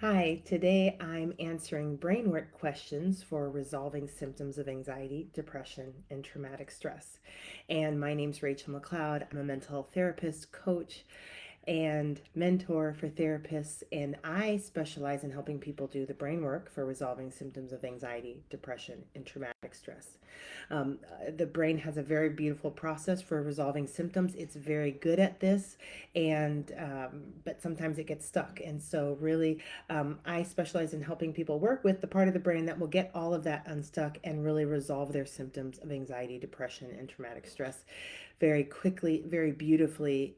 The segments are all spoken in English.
Hi, today I'm answering brainwork questions for resolving symptoms of anxiety, depression, and traumatic stress. And my name's Rachel McLeod. I'm a mental health therapist, coach, and mentor for therapists, and I specialize in helping people do the brain work for resolving symptoms of anxiety, depression, and traumatic stress. The brain has a very beautiful process for resolving symptoms. It's very good at this, and but sometimes it gets stuck. And so, really, I specialize in helping people work with the part of the brain that will get all of that unstuck and really resolve their symptoms of anxiety, depression, and traumatic stress very quickly, very beautifully.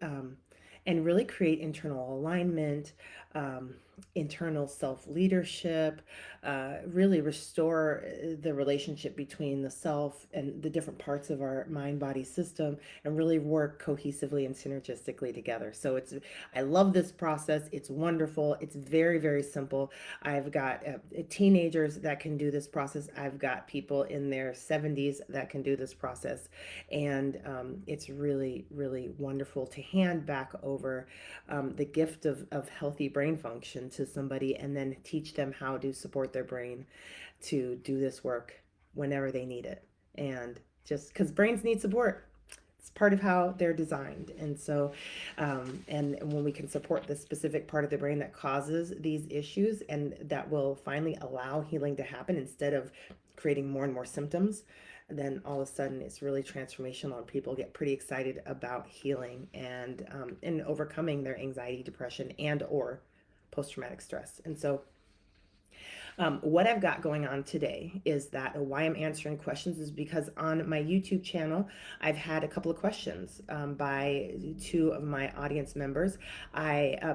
And really create internal alignment, um, internal self leadership, really restore the relationship between the self and the different parts of our mind body system, and really work cohesively and synergistically together. So I love this process. It's wonderful. It's very, very simple. I've got teenagers that can do this process. I've got people in their 70s that can do this process. And it's really, really wonderful to hand back over the gift of healthy brain function to somebody and then teach them how to support their brain to do this work whenever they need it. And just because brains need support, it's part of how they're designed. And so, and when we can support the specific part of the brain that causes these issues and that will finally allow healing to happen instead of creating more and more symptoms, then all of a sudden it's really transformational and people get pretty excited about healing and overcoming their anxiety, depression, and or post-traumatic stress. And so what I've got going on today is that why I'm answering questions is because on my YouTube channel, I've had a couple of questions by two of my audience members.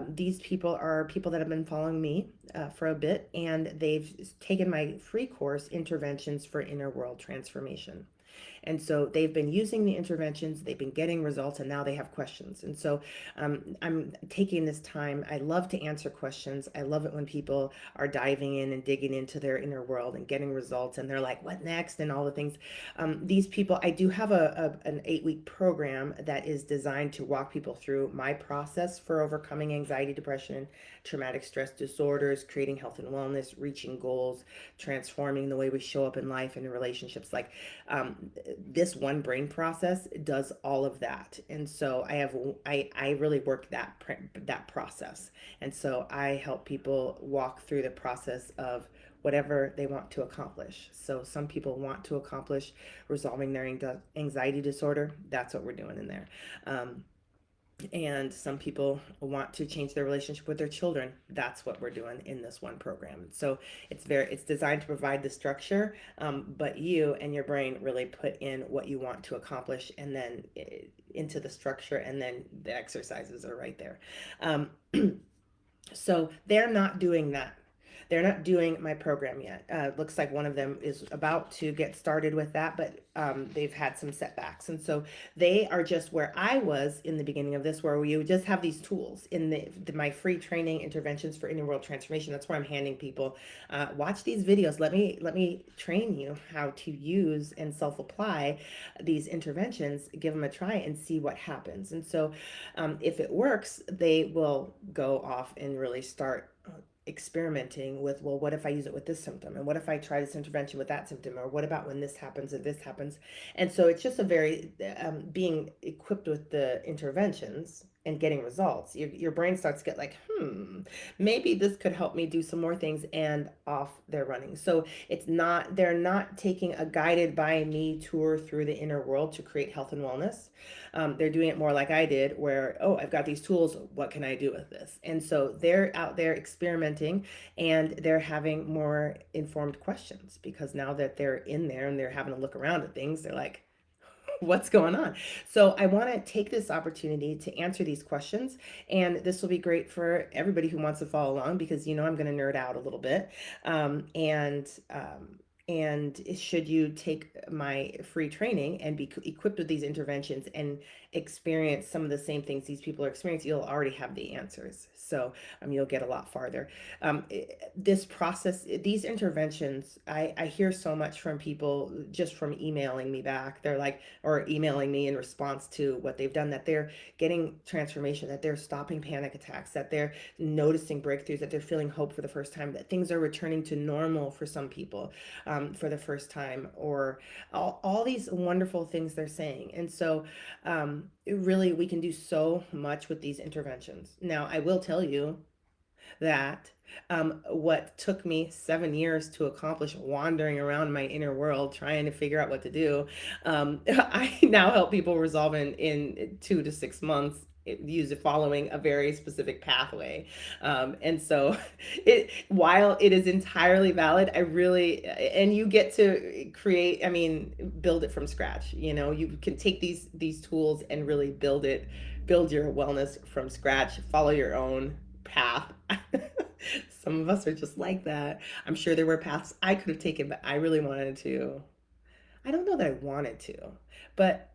These people are people that have been following me for a bit, and they've taken my free course, Interventions for Inner World Transformation. And so they've been using the interventions, they've been getting results, and now they have questions. And so I'm taking this time. I love to answer questions. I love it when people are diving in and digging into their inner world and getting results, and they're like, what next? And all the things. These people, I do have an 8-week program that is designed to walk people through my process for overcoming anxiety, depression, traumatic stress disorders, creating health and wellness, reaching goals, transforming the way we show up in life and in relationships. Like um, this one brain process does all of that. And so I really work that process. And so I help people walk through the process of whatever they want to accomplish. So some people want to accomplish resolving their anxiety disorder. That's what we're doing in there. And some people want to change their relationship with their children. That's what we're doing in this one program. So it's designed to provide the structure, but you and your brain really put in what you want to accomplish, and then into the structure, and then the exercises are right there. um, so they're not doing that. They're not doing my program yet. Looks like one of them is about to get started with that, but they've had some setbacks. And so they are just where I was in the beginning of this, where we would just have these tools in my free training, Interventions for Inner World Transformation. That's where I'm handing people, watch these videos. Let me train you how to use and self-apply these interventions, give them a try and see what happens. And so if it works, they will go off and really start experimenting with, well, what if I use it with this symptom, and what if I try this intervention with that symptom, or what about when this happens and this happens. And so it's just a very being equipped with the interventions and getting results, your brain starts to get like, maybe this could help me do some more things, and off they're running. So they're not taking a guided by me tour through the inner world to create health and wellness. They're doing it more like I did, where, oh, I've got these tools, what can I do with this? And so they're out there experimenting, and they're having more informed questions, because now that they're in there and they're having to look around at things, they're like, what's going on? So I want to take this opportunity to answer these questions, and this will be great for everybody who wants to follow along, because I'm going to nerd out a little bit. And should you take my free training and be equipped with these interventions and experience some of the same things these people are experiencing, you'll already have the answers. So you'll get a lot farther. This process, these interventions, I hear so much from people just from emailing me back. They're like, or emailing me in response to what they've done, that they're getting transformation, that they're stopping panic attacks, that they're noticing breakthroughs, that they're feeling hope for the first time, that things are returning to normal for some people for the first time, or all these wonderful things they're saying. And so really, we can do so much with these interventions. Now, I will tell you that what took me 7 years to accomplish, wandering around my inner world trying to figure out what to do, I now help people resolve in 2 to 6 months, use it following a very specific pathway. And so it, while it is entirely valid, I really, and you get to create, I mean, build it from scratch. You can take these tools and really build your wellness from scratch, follow your own path. Some of us are just like that. I'm sure there were paths I could have taken, but I really wanted to. I don't know that I wanted to, but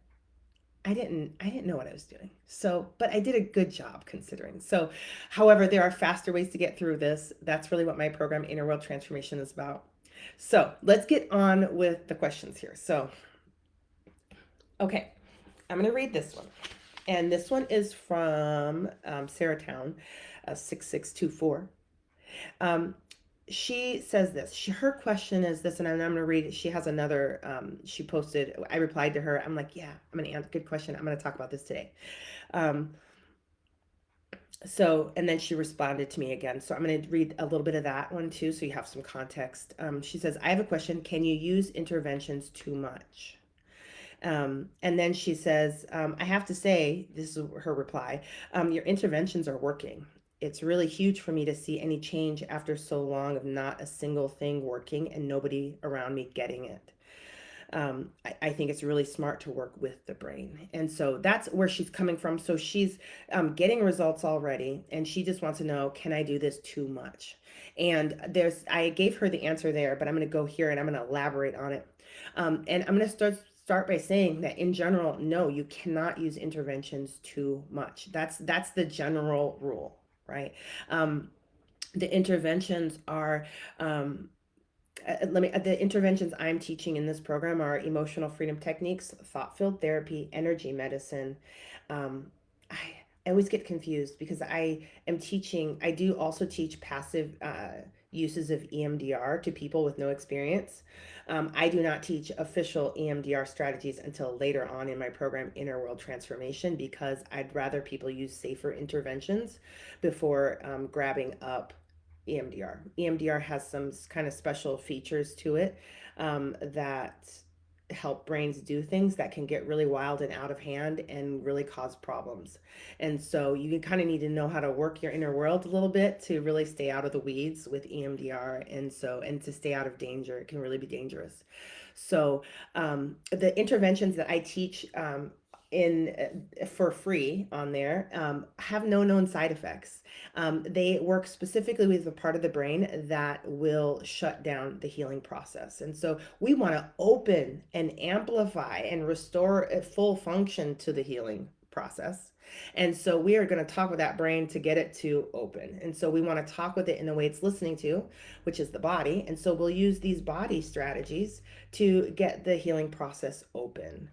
I didn't know what I was doing. So, but I did a good job considering. So, however, there are faster ways to get through this. That's really what my program Inner World Transformation is about. So, let's get on with the questions here. So, okay, I'm going to read this one. And this one is from Sarah Town, 6624. Um, she says this. Her question is this, and I'm going to read it. She has another. She posted. I replied to her. I'm like, yeah, I'm going to answer. Good question. I'm going to talk about this today. Um, and then she responded to me again. So I'm going to read a little bit of that one too, so you have some context. She says, I have a question. Can you use interventions too much? And then she says, I have to say, this is her reply, your interventions are working. It's really huge for me to see any change after so long of not a single thing working and nobody around me getting it. I think it's really smart to work with the brain. And so that's where she's coming from. So she's getting results already, and she just wants to know, can I do this too much? And I gave her the answer there, but I'm going to go here and I'm going to elaborate on it. And I'm going to start by saying that in general, no, you cannot use interventions too much. That's the general rule, right? The interventions are the interventions I'm teaching in this program are emotional freedom techniques, thought field therapy, energy medicine. um, I, I always get confused because I do also teach passive uses of EMDR to people with no experience. I do not teach official EMDR strategies until later on in my program, Inner World Transformation, because I'd rather people use safer interventions before grabbing up EMDR. EMDR has some kind of special features to it that help brains do things that can get really wild and out of hand and really cause problems. And so you kind of need to know how to work your inner world a little bit to really stay out of the weeds with EMDR. And to stay out of danger, it can really be dangerous. So the interventions that I teach in for free on there have no known side effects. They work specifically with the part of the brain that will shut down the healing process. And so we want to open and amplify and restore a full function to the healing process. And so we are going to talk with that brain to get it to open. And so we want to talk with it in the way it's listening to, which is the body. And so we'll use these body strategies to get the healing process open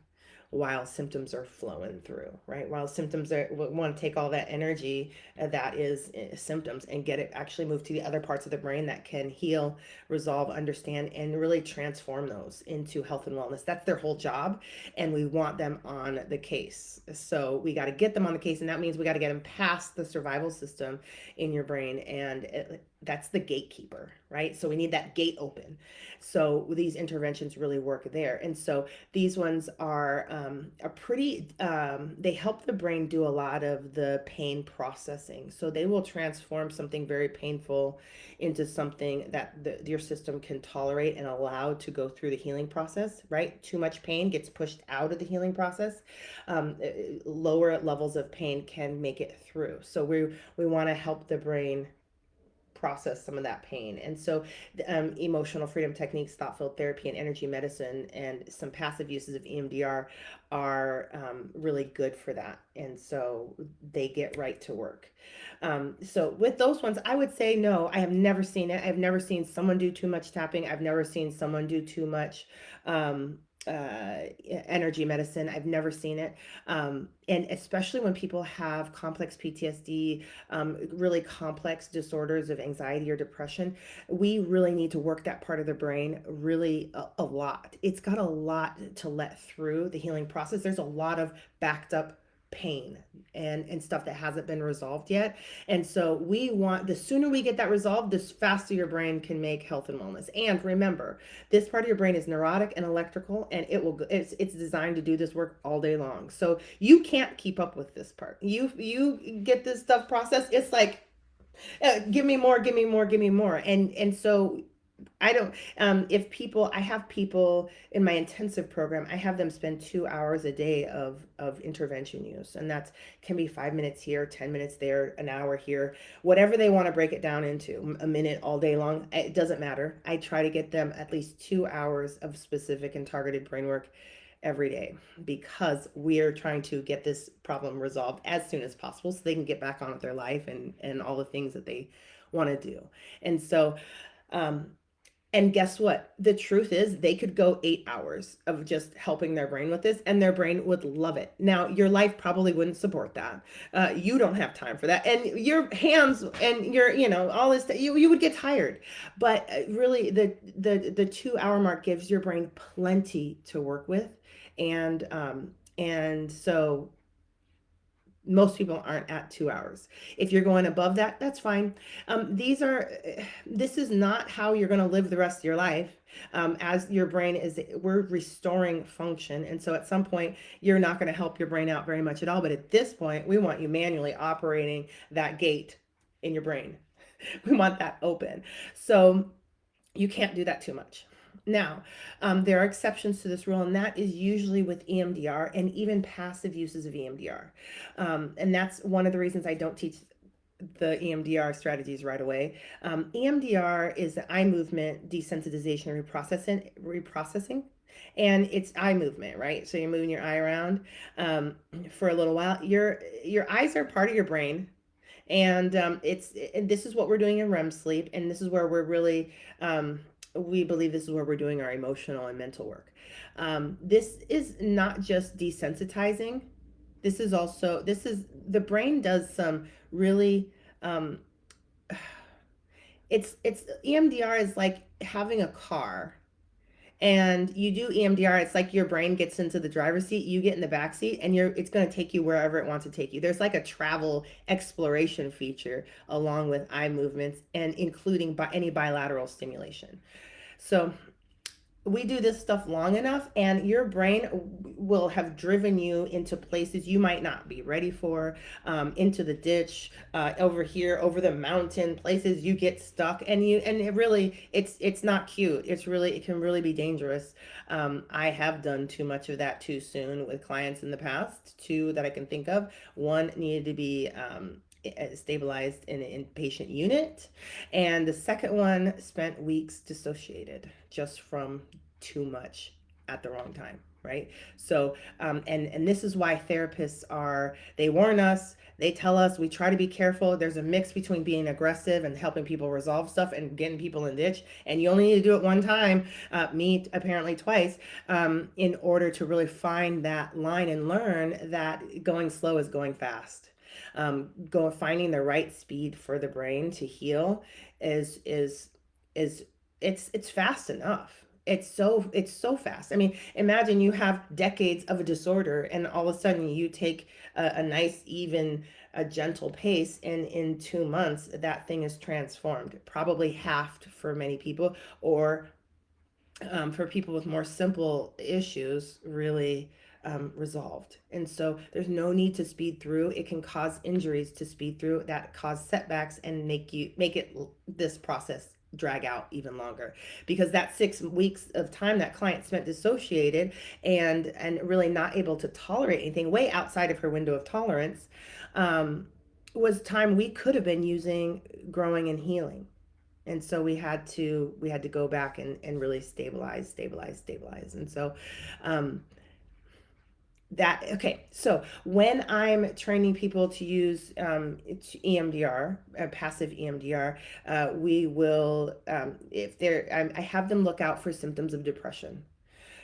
while symptoms are flowing through, right? While symptoms are, we want to take all that energy that is symptoms and get it actually moved to the other parts of the brain that can heal, resolve, understand, and really transform those into health and wellness. That's their whole job. And we want them on the case. So we got to get them on the case. And that means we got to get them past the survival system in your brain. And that's the gatekeeper, right? So we need that gate open. So these interventions really work there. And so these ones are they help the brain do a lot of the pain processing. So they will transform something very painful into something that your system can tolerate and allow to go through the healing process, right? Too much pain gets pushed out of the healing process. Lower levels of pain can make it through. So we want to help the brain process some of that pain. And so, emotional freedom techniques, thought field therapy, and energy medicine, and some passive uses of EMDR are really good for that. And so they get right to work. So with those ones, I would say no. I have never seen it. I've never seen someone do too much tapping. I've never seen someone do too much um, energy medicine. I've never seen it. And especially when people have complex PTSD, really complex disorders of anxiety or depression, we really need to work that part of the brain really a lot. It's got a lot to let through the healing process. There's a lot of backed up pain and stuff that hasn't been resolved yet. And so we want, the sooner we get that resolved, the faster your brain can make health and wellness. And remember, this part of your brain is neurotic and electrical, and it's designed to do this work all day long. So you can't keep up with this part. You get this stuff processed, it's like, give me more, give me more, give me more. And so I don't, if people, I have people in my intensive program, I have them spend 2 hours a day of intervention use. And that's can be 5 minutes here, 10 minutes there, an hour here, whatever they want to break it down into, a minute all day long. It doesn't matter. I try to get them at least 2 hours of specific and targeted brain work every day because we're trying to get this problem resolved as soon as possible so they can get back on with their life and all the things that they want to do. And so, um, and guess what? The truth is, they could go 8 hours of just helping their brain with this, and their brain would love it. Now, your life probably wouldn't support that. You don't have time for that, and your hands and your, all this. You would get tired. But really, the 2 hour mark gives your brain plenty to work with, and so most people aren't at 2 hours. If you're going above that, that's fine. This is not how you're going to live the rest of your life. As your brain is, we're restoring function. And so at some point, you're not going to help your brain out very much at all. But at this point, we want you manually operating that gate in your brain. We want that open. So you can't do that too much. Now, there are exceptions to this rule, and that is usually with EMDR and even passive uses of EMDR. And that's one of the reasons I don't teach the EMDR strategies right away. EMDR is eye movement desensitization reprocessing, and it's eye movement, right? So you're moving your eye around for a little while. Your eyes are part of your brain, and this is what we're doing in REM sleep, and this is where we're really we believe this is where we're doing our emotional and mental work. This is not just desensitizing. This is the brain does some really it's EMDR is like having a car and you do EMDR, it's like your brain gets into the driver's seat, you get in the back seat, and it's going to take you wherever it wants to take you. There's like a travel exploration feature along with eye movements and including any bilateral stimulation. So we do this stuff long enough and your brain will have driven you into places you might not be ready for, into the ditch, over here, over the mountain, places you get stuck, and it's not cute. It can really be dangerous. I have done too much of that too soon with clients in the past, two that I can think of. One needed to be stabilized in an inpatient unit, and the second one spent weeks dissociated just from too much at the wrong time, right? So and this is why therapists they warn us, they tell us, we try to be careful. There's a mix between being aggressive and helping people resolve stuff and getting people in the ditch, and you only need to do it one time, me apparently twice, in order to really find that line and learn that going slow is going fast. Finding the right speed for the brain to heal is it's fast enough. It's so fast. I mean, imagine you have decades of a disorder and all of a sudden you take a nice, even, a gentle pace, and in 2 months that thing is transformed, probably halved for many people, or for people with more simple issues, really resolved. And so there's no need to speed through. It can cause injuries to speed through that cause setbacks and make this process drag out even longer, because that 6 weeks of time that client spent dissociated and really not able to tolerate anything way outside of her window of tolerance, was time we could have been using growing and healing. And so we had to go back and really stabilize. And so um, that okay. So when I'm training people to use it's EMDR, passive EMDR, we will if they're I have them look out for symptoms of depression.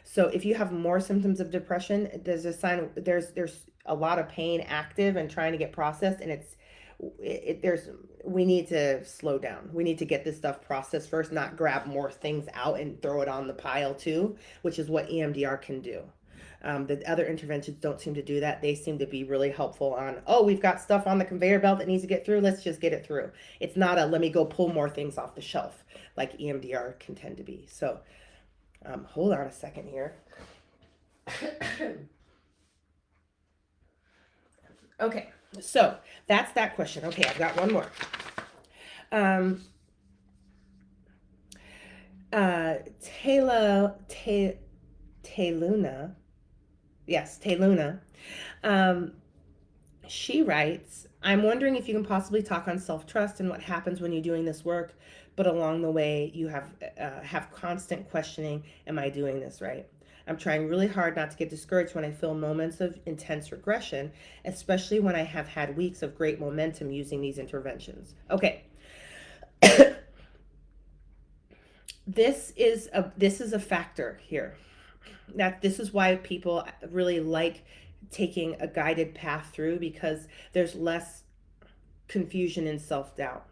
So if you have more symptoms of depression, there's a sign there's a lot of pain active and trying to get processed, and there's we need to slow down. We need to get this stuff processed first, not grab more things out and throw it on the pile too, which is what EMDR can do. The other interventions don't seem to do that. They seem to be really helpful on, oh, we've got stuff on the conveyor belt that needs to get through. Let's just get it through. It's not a let me go pull more things off the shelf like EMDR can tend to be. So hold on a second here. Okay, so that's that question. Okay, I've got one more. Um, Tayluna, yes, Tayluna. Um, she writes, I'm wondering if you can possibly talk on self trust and what happens when you're doing this work, but along the way you have constant questioning. Am I doing this right? I'm trying really hard not to get discouraged when I feel moments of intense regression, especially when I have had weeks of great momentum using these interventions. Okay, this is a factor here. That this is why people really like taking a guided path through, because there's less confusion and self-doubt.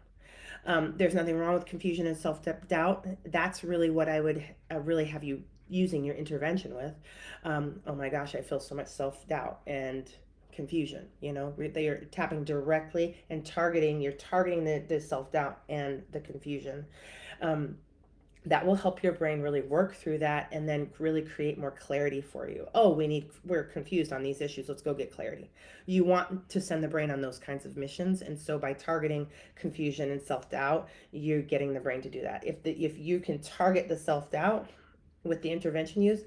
There's nothing wrong with confusion and self-doubt. That's really what I would really have you using your intervention with. Oh my gosh, I feel so much self-doubt and confusion. They are tapping directly and you're targeting the self-doubt and the confusion. um, that will help your brain really work through that and then really create more clarity for you. Oh, we're confused on these issues. Let's go get clarity. You want to send the brain on those kinds of missions. And so by targeting confusion and self-doubt, you're getting the brain to do that. If you can target the self-doubt with the intervention use,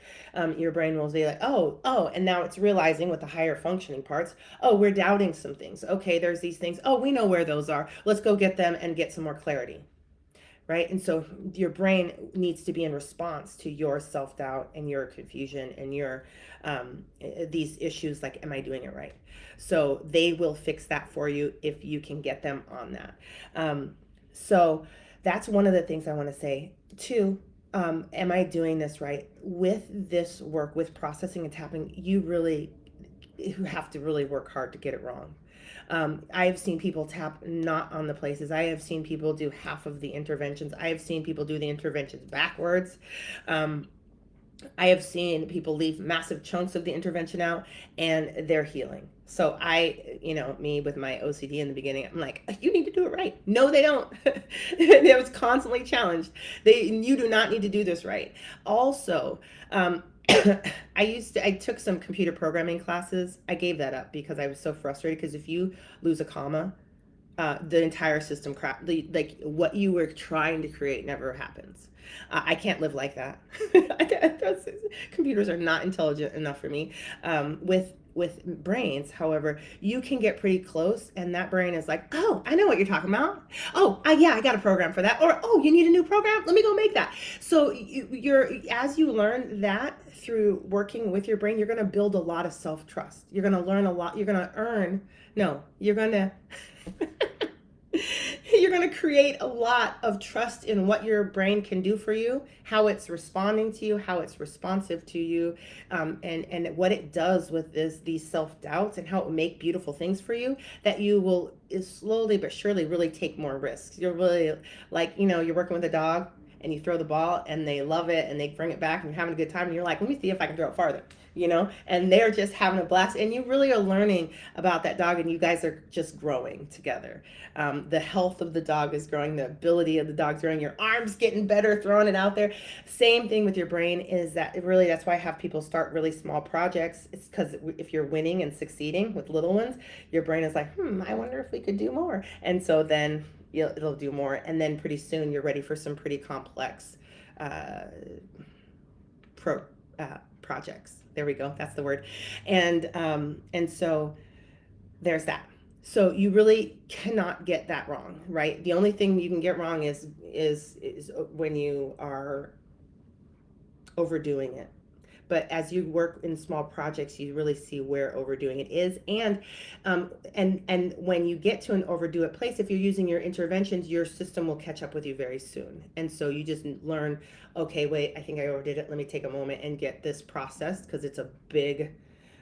your brain will be like, oh, and now it's realizing with the higher functioning parts, oh, we're doubting some things. Okay, there's these things. Oh, we know where those are. Let's go get them and get some more clarity. Right? And so your brain needs to be in response to your self doubt and your confusion and your these issues like, am I doing it right? So they will fix that for you if you can get them on that. So that's one of the things I want to say. Two, am I doing this right? With this work, with processing and tapping, you have to really work hard to get it wrong. I have seen people tap not on the places. I have seen people do half of the interventions. I have seen people do the interventions backwards. Um, I have seen people leave massive chunks of the intervention out and they're healing. So me with my OCD in the beginning, I'm like, you need to do it right. No, they don't. It was constantly challenged. You do not need to do this right. Also, I took some computer programming classes. I gave that up because I was so frustrated, because if you lose a comma, the entire system crap. What you were trying to create never happens. I can't live like that. Computers are not intelligent enough for me. With brains, however, you can get pretty close, and that brain is like, oh, I know what you're talking about. Oh, yeah, I got a program for that. Or, oh, you need a new program? Let me go make that. So as you learn that through working with your brain, you're going to build a lot of self-trust. You're going to learn a lot. You're going to earn. No, you're going to. You're going to create a lot of trust in what your brain can do for you, how it's responding to you, how it's responsive to you, and what it does with these self-doubts, and how it will make beautiful things for you, that you will slowly but surely really take more risks. You're really like, you're working with a dog and you throw the ball and they love it and they bring it back and you're having a good time and you're like, let me see if I can throw it farther. And they're just having a blast, and you really are learning about that dog, and you guys are just growing together. The health of the dog is growing, the ability of the dog's growing, your arms getting better, throwing it out there. Same thing with your brain, is that that's why I have people start really small projects. It's because if you're winning and succeeding with little ones, your brain is like, I wonder if we could do more. And so then it'll do more, and then pretty soon you're ready for some pretty complex projects. There we go. That's the word. And so there's that. So you really cannot get that wrong, right? The only thing you can get wrong is when you are overdoing it. But as you work in small projects, you really see where overdoing it is. And when you get to an overdo it place, if you're using your interventions, your system will catch up with you very soon. And so you just learn, okay, wait, I think I overdid it. Let me take a moment and get this processed because it's a big,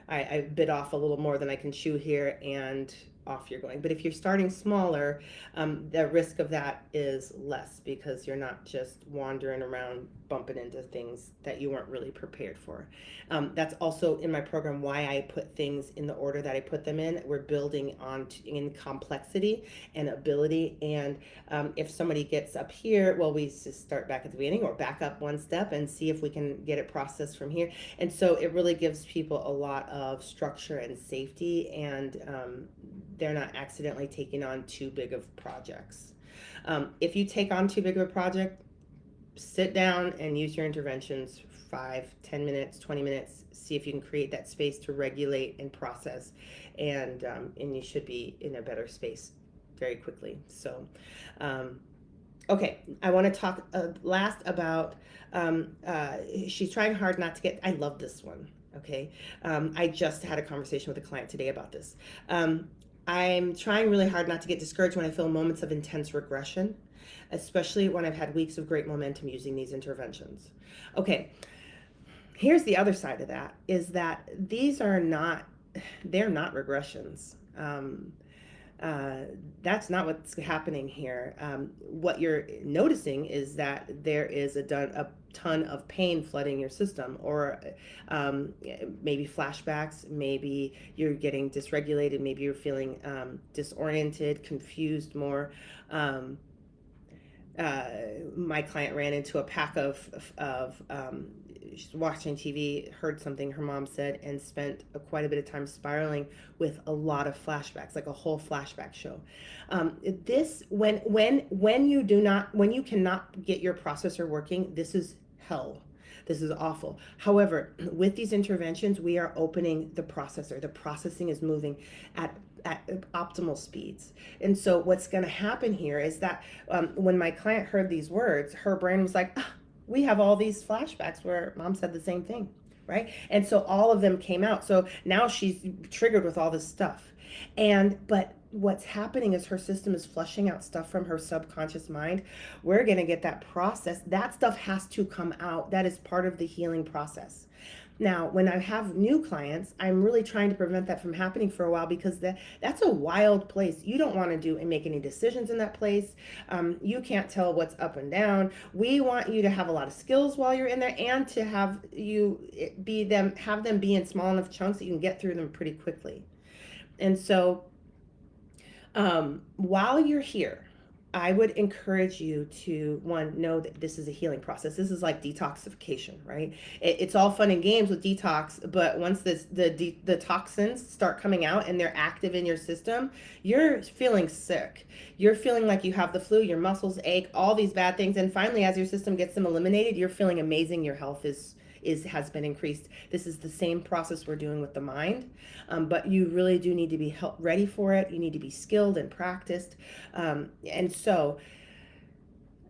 I bit off a little more than I can chew here, and off you're going. But if you're starting smaller, the risk of that is less because you're not just wandering around bumping into things that you weren't really prepared for. That's also in my program why I put things in the order that I put them in. We're building on in complexity and ability. And if somebody gets up here, well, we just start back at the beginning or back up one step and see if we can get it processed from here. And so it really gives people a lot of structure and safety, and they're not accidentally taking on too big of projects. If you take on too big of a project, sit down and use your interventions 5, 10 minutes, 20 minutes, see if you can create that space to regulate and process, and you should be in a better space very quickly. So okay, I want to talk last about she's trying hard not to get. I love this one. Okay, I just had a conversation with a client today about this. I'm trying really hard not to get discouraged when I feel moments of intense regression, especially when I've had weeks of great momentum using these interventions. Okay, here's the other side of that is that these are not, they're not regressions. Uh, that's not what's happening here. What you're noticing is that there is a ton of pain flooding your system, or maybe flashbacks, maybe you're getting dysregulated, maybe you're feeling disoriented, confused more. Um, uh, my client ran into a pack of she's watching TV, heard something her mom said, and spent quite a bit of time spiraling with a lot of flashbacks, like a whole flashback show. This when you do not when you cannot get your processor working, this is hell. This is awful. However, with these interventions, we are opening the processor. The processing is moving at optimal speeds. And so what's going to happen here is that when my client heard these words, her brain was like, ah, we have all these flashbacks where mom said the same thing, right? And so all of them came out. So now she's triggered with all this stuff. But what's happening is her system is flushing out stuff from her subconscious mind. We're going to get that process. That stuff has to come out. That is part of the healing process. Now, when I have new clients, I'm really trying to prevent that from happening for a while because that's a wild place. You don't want to do and make any decisions in that place. You can't tell what's up and down. We want you to have a lot of skills while you're in there, and to have have them be in small enough chunks that you can get through them pretty quickly. And so while you're here, I would encourage you to, one, know that this is a healing process. This is like detoxification, right? It's all fun and games with detox, but once the toxins start coming out and they're active in your system, you're feeling sick. You're feeling like you have the flu, your muscles ache, all these bad things, and finally, as your system gets them eliminated, you're feeling amazing. Your health has been increased. This is the same process we're doing with the mind, but you really do need to be ready for it. You need to be skilled and practiced, and so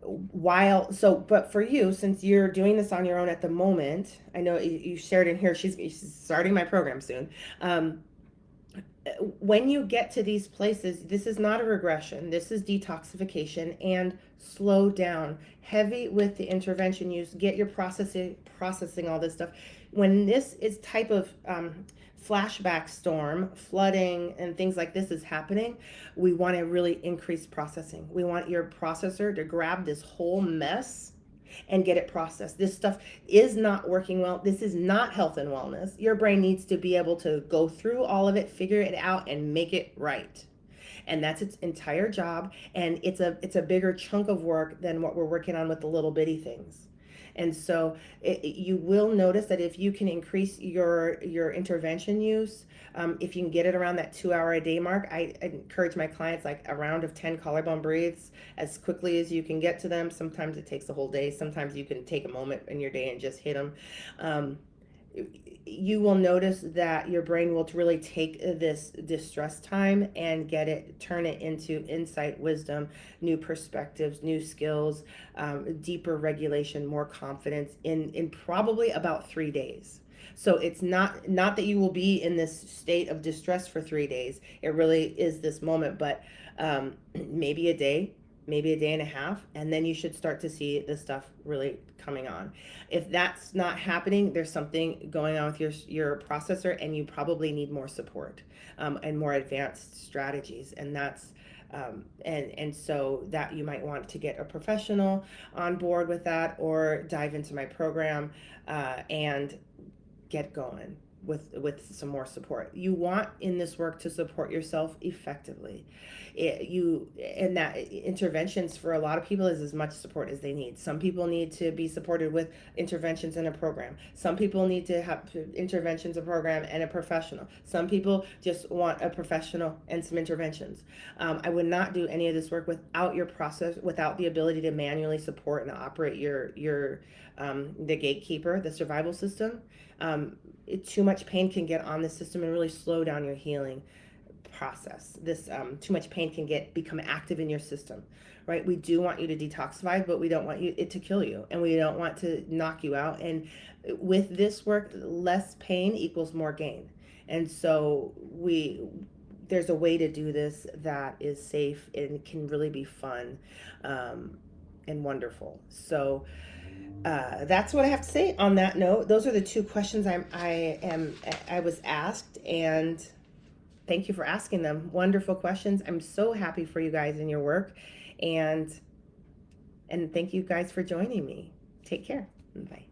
but for you, since you're doing this on your own at the moment, I know you shared in here she's starting my program soon. When you get to these places, this is not a regression. This is detoxification, and slow down. Heavy with the intervention use. Get your processing all this stuff. When this is type of flashback storm, flooding, and things like this is happening, we want to really increase processing. We want your processor to grab this whole mess and get it processed. This stuff is not working well. This is not health and wellness. Your brain needs to be able to go through all of it, figure it out, and make it right. And that's its entire job. And it's a bigger chunk of work than what we're working on with the little bitty things. And so you will notice that if you can increase your intervention use, if you can get it around that 2 hour a day mark, I encourage my clients like a round of 10 collarbone breathes as quickly as you can get to them. Sometimes it takes a whole day. Sometimes you can take a moment in your day and just hit them. you will notice that your brain will really take this distress time and turn it into insight, wisdom, new perspectives, new skills, deeper regulation, more confidence in probably about 3 days. So it's not that you will be in this state of distress for 3 days. It really is this moment, but maybe a day, maybe a day and a half, and then you should start to see the stuff really coming on. If that's not happening, there's something going on with your processor, and you probably need more support, and more advanced strategies. And that's and so that you might want to get a professional on board with that, or dive into my program and get going with some more support. You want in this work to support yourself effectively. And that interventions for a lot of people is as much support as they need. Some people need to be supported with interventions in a program. Some people need to have interventions, a program, and a professional. Some people just want a professional and some interventions. I would not do any of this work without your process, without the ability to manually support and operate your the gatekeeper, the survival system. Too much pain can get on the system and really slow down your healing process. This too much pain can become active in your system, right? We do want you to detoxify, but we don't want it to kill you, and we don't want to knock you out. And with this work, less pain equals more gain. And so there's a way to do this that is safe and can really be fun, and wonderful. So that's what I have to say on that note. Those are the two questions I was asked, and thank you for asking them. Wonderful questions. I'm so happy for you guys in your work, and thank you guys for joining me. Take care. Bye.